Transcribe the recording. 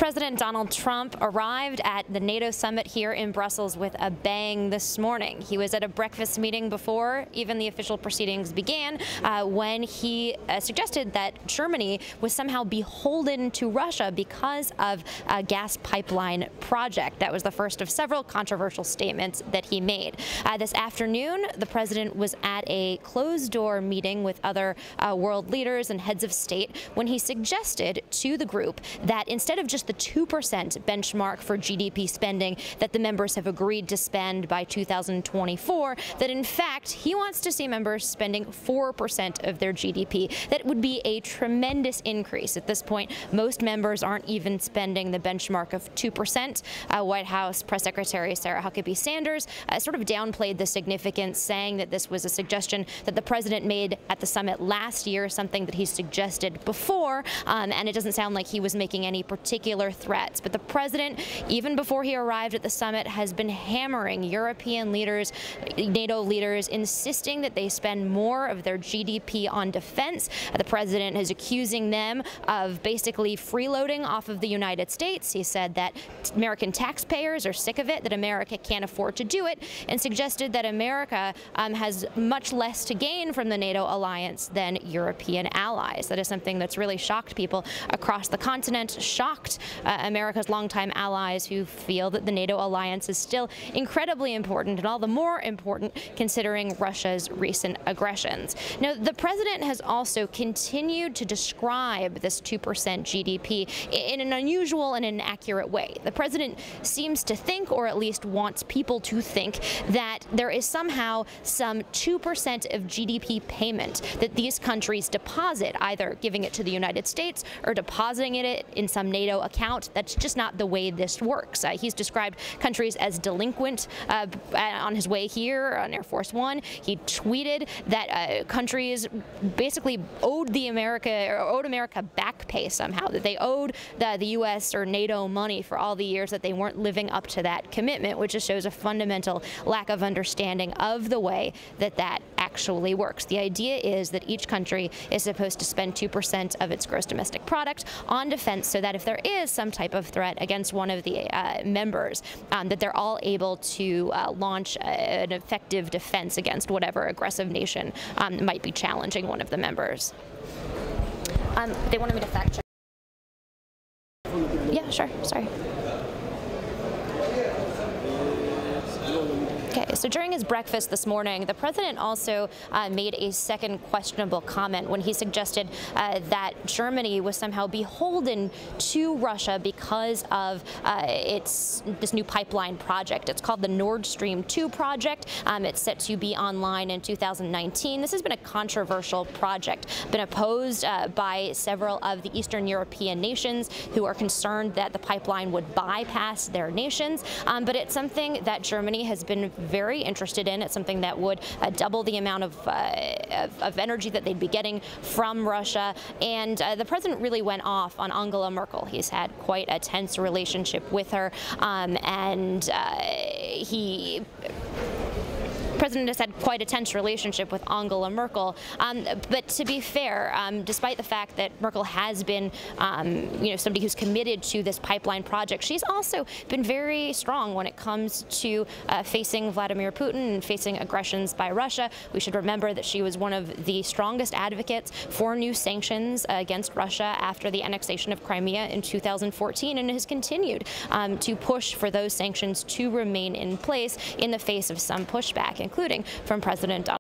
President Donald Trump arrived at the NATO summit here in Brussels with a bang this morning. He was at a breakfast meeting before even the official proceedings began when he suggested that Germany was somehow beholden to Russia because of a gas pipeline project. That was the first of several controversial statements that he made. This afternoon, the president was at a closed-door meeting with other world leaders and heads of state when he suggested to the group that instead of just the 2% benchmark for GDP spending that the members have agreed to spend by 2024, that in fact he wants to see members spending 4% of their GDP. That would be a tremendous increase. At this point, most members aren't even spending the benchmark of 2%. White House Press Secretary Sarah Huckabee Sanders sort of downplayed the significance, saying that this was a suggestion that the president made at the summit last year, something that he suggested before, and it doesn't sound like he was making any particular threats. But the president, even before he arrived at the summit, has been hammering European leaders, NATO leaders, insisting that they spend more of their GDP on defense. The president is accusing them of basically freeloading off of the United States. He said that American taxpayers are sick of it, that America can't afford to do it, and suggested that America has much less to gain from the NATO alliance than European allies. That is something that's really shocked people across the continent, shocked America's longtime allies who feel that the NATO alliance is still incredibly important, and all the more important considering Russia's recent aggressions. Now, the president has also continued to describe this 2% GDP in an unusual and inaccurate way. The president seems to think, or at least wants people to think, that there is somehow some 2% of GDP payment that these countries deposit, either giving it to the United States or depositing it in some NATO account. That's just not the way this works. He's described countries as delinquent on his way here on Air Force One. He tweeted that countries basically owed America back pay somehow, that they owed the U.S. or NATO money for all the years that they weren't living up to that commitment, which just shows a fundamental lack of understanding of the way that that actually works. The idea is that each country is supposed to spend 2% of its gross domestic product on defense, so that if there is some type of threat against one of the members, that they're all able to launch an effective defense against whatever aggressive nation might be challenging one of the members. They wanted me to fact check. Yeah, sure. Sorry. Okay, so during his breakfast this morning, the president also made a second questionable comment when he suggested that Germany was somehow beholden to Russia because of this new pipeline project. It's called the Nord Stream 2 project. It's set to be online in 2019. This has been a controversial project, been opposed by several of the Eastern European nations who are concerned that the pipeline would bypass their nations, but it's something that Germany has been very interested in. It's something that would double the amount of energy that they'd be getting from Russia. And the president really went off on Angela Merkel. He's had quite a tense relationship with her, the president has had quite a tense relationship with Angela Merkel, but to be fair, despite the fact that Merkel has been, somebody who's committed to this pipeline project, she's also been very strong when it comes to facing Vladimir Putin and facing aggressions by Russia. We should remember that she was one of the strongest advocates for new sanctions against Russia after the annexation of Crimea in 2014, and has continued to push for those sanctions to remain in place in the face of some pushback, including from President Donald Trump.